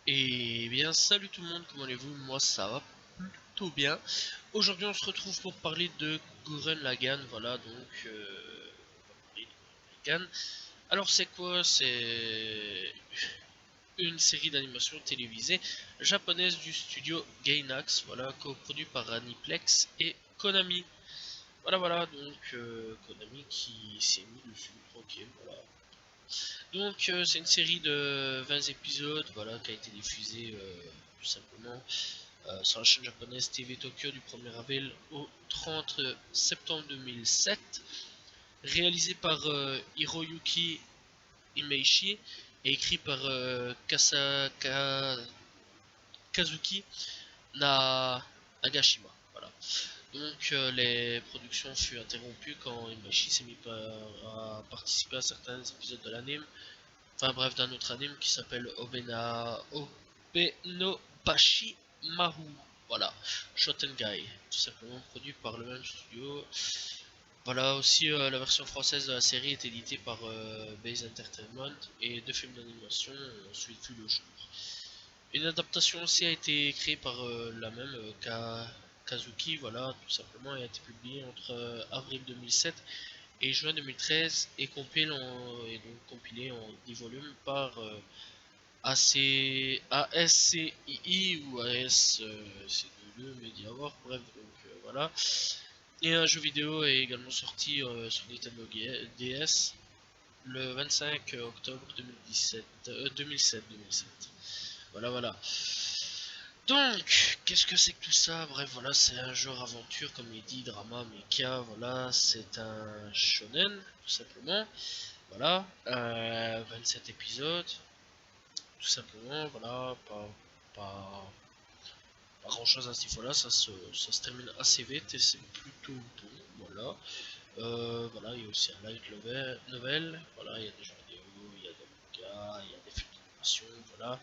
Et bien salut tout le monde, comment allez-vous? Moi ça va plutôt bien. Aujourd'hui on se retrouve pour parler de Gurren Lagann, voilà donc on va parler de Gurren Lagann. Alors c'est quoi? C'est une série d'animation télévisée japonaise du studio Gainax, voilà, coproduit par Aniplex et Konami. Voilà donc Konami qui s'est mis dessus, tranquille, voilà. Donc c'est une série de 20 épisodes, voilà, qui a été diffusée tout simplement sur la chaîne japonaise TV Tokyo du 1er avril au 30 septembre 2007, réalisé par Hiroyuki Imaishi et écrit par Kazuki Nagashima. Voilà. Donc les productions furent interrompues quand Imaishi s'est mis à participer à certains épisodes de l'anime. Enfin bref, d'un autre anime qui s'appelle Obenobashi Maru. Voilà, Shotengai, tout simplement produit par le même studio. Voilà, aussi la version française de la série est éditée par Base Entertainment et deux films d'animation ont ensuite vu le jour. Une adaptation aussi a été créée par la même Kazuki, voilà, tout simplement, et a été publiée entre avril 2007 et juin 2013 et est donc compilée en 10 volumes par ASCII ou ASC2 MediaWorks, bref, donc voilà. Et un jeu vidéo est également sorti sur Nintendo DS le 25 octobre 2007. Voilà. Donc, qu'est-ce que c'est que tout ça? Bref, voilà, c'est un genre aventure, comme il dit, drama, mecha, voilà, c'est un shonen, tout simplement. Voilà, 27 épisodes, tout simplement, voilà, pas grand chose à ce niveau-là, ça se termine assez vite et c'est plutôt bon, voilà. Voilà, il y a aussi un light novel, voilà, il y a des jeux vidéo, il y a des mangas, il y a des films d'animation, voilà.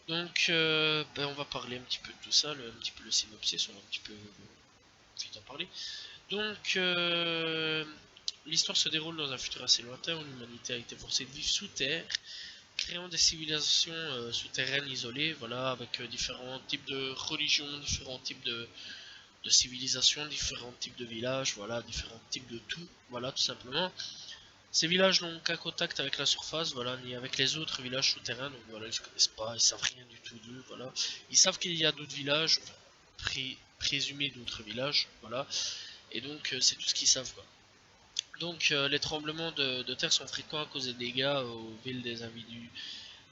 Donc, on va parler un petit peu de tout ça, un petit peu le synopsis, on va un petit peu vite en parler. Donc, l'histoire se déroule dans un futur assez lointain où l'humanité a été forcée de vivre sous terre, créant des civilisations souterraines isolées, voilà, avec différents types de religions, différents types de civilisations, différents types de villages, voilà, différents types de tout, voilà, tout simplement. Ces villages n'ont qu'un contact avec la surface, voilà, ni avec les autres villages souterrains, donc voilà, ils se connaissent pas, ils savent rien du tout d'eux, voilà. Ils savent qu'il y a d'autres villages, présumés d'autres villages, voilà, et donc c'est tout ce qu'ils savent, quoi. Donc les tremblements de terre sont fréquents à cause des dégâts aux villes des individus,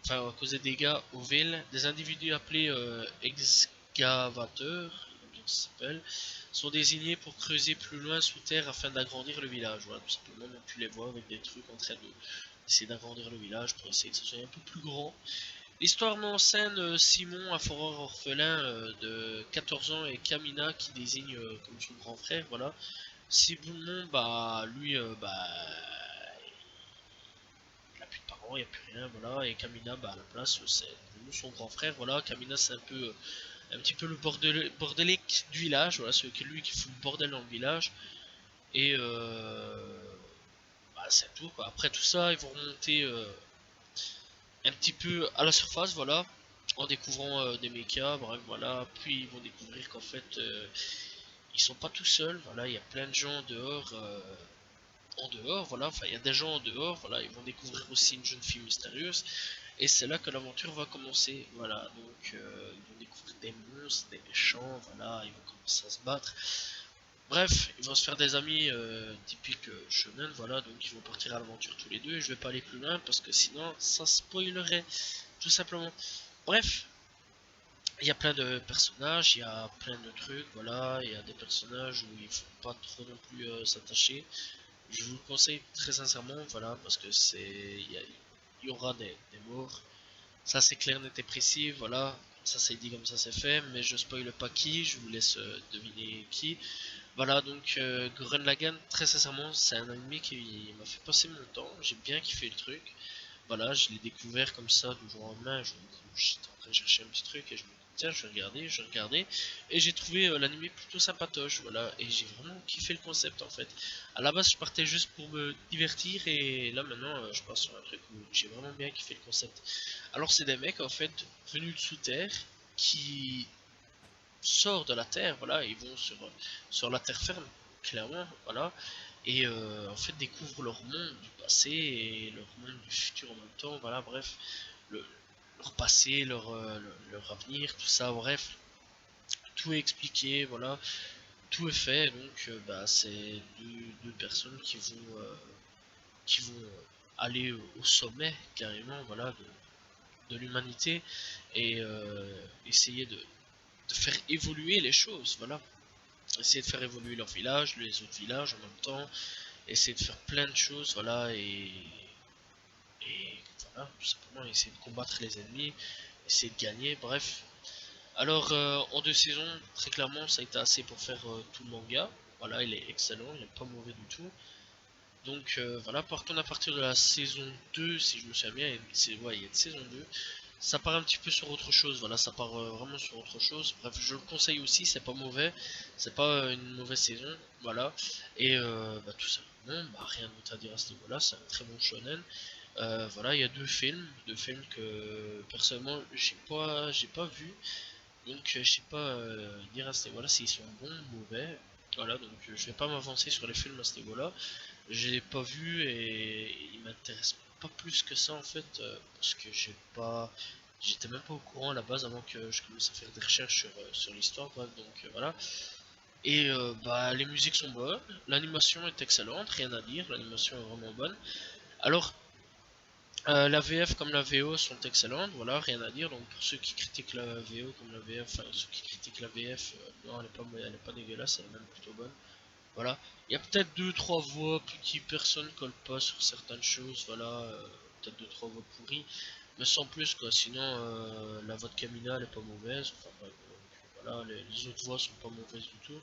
enfin à cause des dégâts aux villes. Des individus appelés excavateurs, ça s'appelle, sont désignés pour creuser plus loin sous terre afin d'agrandir le village. Voilà, tout simplement, donc tu les vois avec des trucs en train d'essayer d'agrandir le village pour essayer que ce soit un peu plus grand. L'histoire met en scène Simon, un foreur orphelin de 14 ans, et Kamina qui désigne comme son grand frère, voilà. Simon, bah lui, il a plus de parents, il n'y a plus rien, voilà, et Kamina, bah à la place, c'est devenu son grand frère, voilà. Kamina, c'est un petit peu le bordélique du village, voilà, c'est lui qui fout le bordel dans le village, et bah c'est tout, quoi. Après tout ça, ils vont remonter un petit peu à la surface, voilà, en découvrant des mechas, bref, voilà, puis ils vont découvrir qu'en fait, ils sont pas tout seuls, voilà, il y a plein de gens dehors, en dehors, voilà, enfin il y a des gens en dehors, voilà, ils vont découvrir aussi une jeune fille mystérieuse, et c'est là que l'aventure va commencer, voilà, donc ils vont découvrir des monstres, des méchants, voilà, ils vont commencer à se battre, bref, ils vont se faire des amis typiques shonen, voilà, donc ils vont partir à l'aventure tous les deux, et je vais pas aller plus loin, parce que sinon, ça spoilerait, tout simplement, bref, il y a plein de personnages, il y a plein de trucs, voilà, il y a des personnages où il faut pas trop non plus s'attacher. Je vous le conseille très sincèrement, voilà, parce que il y aura des morts. Ça c'est clair, net et précis, voilà. Ça c'est dit comme ça c'est fait, mais je spoile pas qui, je vous laisse deviner qui. Voilà, donc Gurren Lagann, très sincèrement, c'est un anime qui m'a fait passer mon temps, j'ai bien kiffé le truc. Voilà, je l'ai découvert comme ça du jour au lendemain, j'étais en train de chercher un petit truc et tiens, je vais regarder, et j'ai trouvé l'anime plutôt sympatoche, voilà, et j'ai vraiment kiffé le concept en fait. À la base, je partais juste pour me divertir, et là maintenant, je pars sur un truc où j'ai vraiment bien kiffé le concept. Alors, c'est des mecs en fait venus de sous terre qui sortent de la terre, voilà, ils vont sur la terre ferme, clairement, voilà, et en fait découvrent leur monde du passé et leur monde du futur en même temps, voilà, bref, le, leur passé, leur avenir, tout ça, bref, tout est expliqué, voilà, tout est fait, donc bah, c'est deux personnes qui vont aller au sommet, carrément, voilà, de l'humanité, et essayer de faire évoluer les choses, voilà, essayer de faire évoluer leur village, les autres villages en même temps, essayer de faire plein de choses, voilà, et voilà, tout simplement essayer de combattre les ennemis, essayer de gagner, bref. Alors, en 2 saisons, très clairement, ça a été assez pour faire tout le manga. Voilà, il est excellent, il est pas mauvais du tout. Donc voilà, partons à partir de la saison 2, si je me souviens bien, ouais, il y a une saison 2. Ça part un petit peu sur autre chose, voilà, ça part vraiment sur autre chose. Bref, je le conseille aussi, c'est pas mauvais, c'est pas une mauvaise saison, voilà. Et bah, tout simplement, bah, rien d'autre à dire à ce niveau-là, c'est un très bon shonen. Voilà, il y a deux films que personnellement j'ai pas vu, donc je sais pas dire à ce niveau-là s'ils sont bons ou mauvais. Voilà, donc je vais pas m'avancer sur les films à ce niveau-là. Je l'ai pas vu et il m'intéresse pas plus que ça en fait, parce que j'étais même pas au courant à la base avant que je commence à faire des recherches sur l'histoire, bref, donc voilà. Et bah les musiques sont bonnes, l'animation est excellente, rien à dire, l'animation est vraiment bonne. Alors la VF comme la VO sont excellentes, voilà, rien à dire. Donc pour ceux qui critiquent la VO comme la VF, enfin ceux qui critiquent la VF, non, elle est pas dégueulasse, elle est même plutôt bonne. Voilà, il y a peut-être deux trois voix qui personne colle pas sur certaines choses, voilà, peut-être deux trois voix pourries, mais sans plus quoi. Sinon la voix de Camina elle est pas mauvaise, enfin bref, voilà, les autres voix sont pas mauvaises du tout.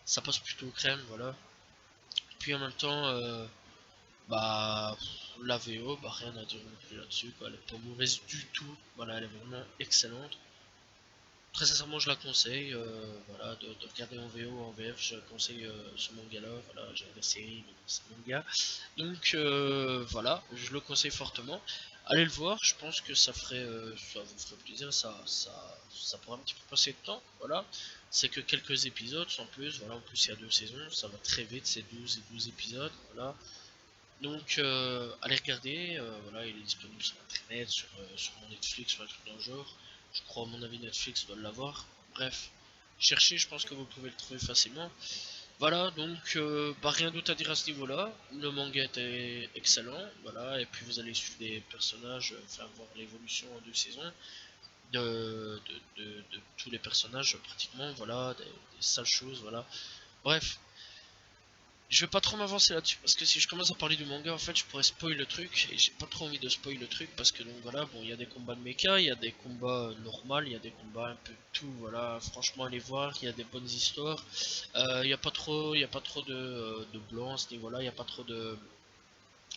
Ça passe plutôt crème, voilà. Puis en même temps bah la VO, bah rien à dire non plus là-dessus, quoi. Elle est pas mauvaise du tout, voilà, elle est vraiment excellente. Très sincèrement, je la conseille, voilà, de regarder en VO, en VF, je conseille ce manga-là, voilà, j'ai la série, mais c'est manga. Donc voilà, je le conseille fortement. Allez le voir, je pense que ça vous ferait plaisir, ça pourra un petit peu passer de temps, voilà. C'est que quelques épisodes, sans plus, voilà, en plus il y a 2 saisons, ça va très vite, c'est 12 et 12 épisodes, voilà. Donc allez regarder, voilà, il est disponible sur internet, sur mon Netflix ou un truc dans le genre. Je crois à mon avis Netflix doit l'avoir. Bref, cherchez, je pense que vous pouvez le trouver facilement. Voilà, donc bah, rien d'autre à dire à ce niveau-là. Le manga était excellent, voilà, et puis vous allez suivre des personnages, enfin voir l'évolution en 2 saisons de tous les personnages pratiquement, voilà, des sales choses, voilà. Bref, je vais pas trop m'avancer là-dessus parce que si je commence à parler du manga en fait je pourrais spoil le truc et j'ai pas trop envie de spoil le truc parce que donc voilà, bon, il y a des combats de mecha, il y a des combats normaux, il y a des combats un peu de tout, voilà, franchement allez voir, il y a des bonnes histoires. Il y a pas trop de blanc à ce niveau-là, il y a pas trop de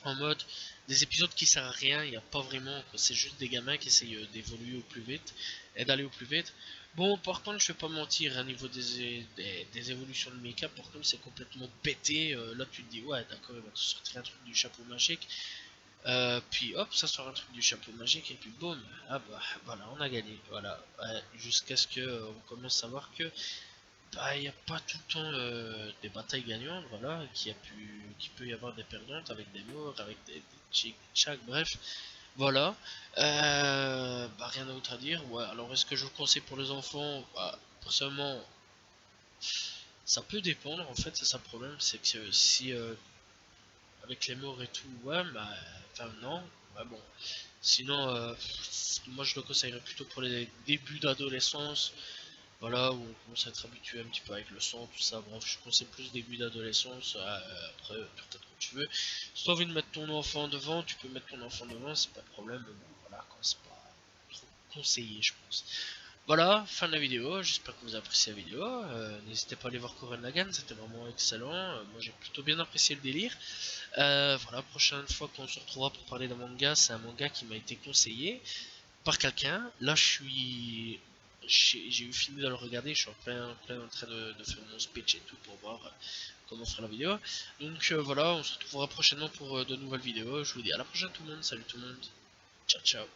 en mode des épisodes qui servent à rien, il n'y a pas vraiment, c'est juste des gamins qui essayent d'évoluer au plus vite et d'aller au plus vite. Bon, par contre, je vais pas mentir, à niveau des évolutions de mecha, par contre, c'est complètement pété. Là, tu te dis, ouais, d'accord, il va te sortir un truc du chapeau magique. Puis hop, ça sort un truc du chapeau magique, et puis boum, ah bah voilà, on a gagné. Voilà, jusqu'à ce que on commence à voir que bah, il n'y a pas tout le temps des batailles gagnantes, voilà, qu'il peut y avoir des perdantes avec des morts, avec des tchic bref, voilà. Bah, rien d'autre à dire, ouais, alors est-ce que je le conseille pour les enfants? Bah, personnellement, ça peut dépendre, en fait, c'est ça le problème, c'est que si, avec les morts et tout, ouais, bah, enfin, non, bah bon. Sinon, moi je le conseillerais plutôt pour les débuts d'adolescence, voilà, où on commence à être habitué un petit peu avec le sang, tout ça. Bref, je conseille plus début d'adolescence. Après, peut-être que tu veux. Si tu as envie de mettre ton enfant devant, tu peux mettre ton enfant devant, c'est pas de problème. Mais bon, voilà, quoi, c'est pas trop conseillé, je pense. Voilà, fin de la vidéo. J'espère que vous avez apprécié la vidéo. N'hésitez pas à aller voir Gurren Lagann, c'était vraiment excellent. Moi, j'ai plutôt bien apprécié le délire. Voilà, prochaine fois qu'on se retrouvera pour parler d'un manga, c'est un manga qui m'a été conseillé par quelqu'un. Là, je suis j'ai eu fini de le regarder, je suis plein en train de faire mon speech et tout pour voir comment faire la vidéo. Donc voilà, on se retrouvera prochainement pour de nouvelles vidéos. Je vous dis à la prochaine tout le monde, salut tout le monde, ciao ciao.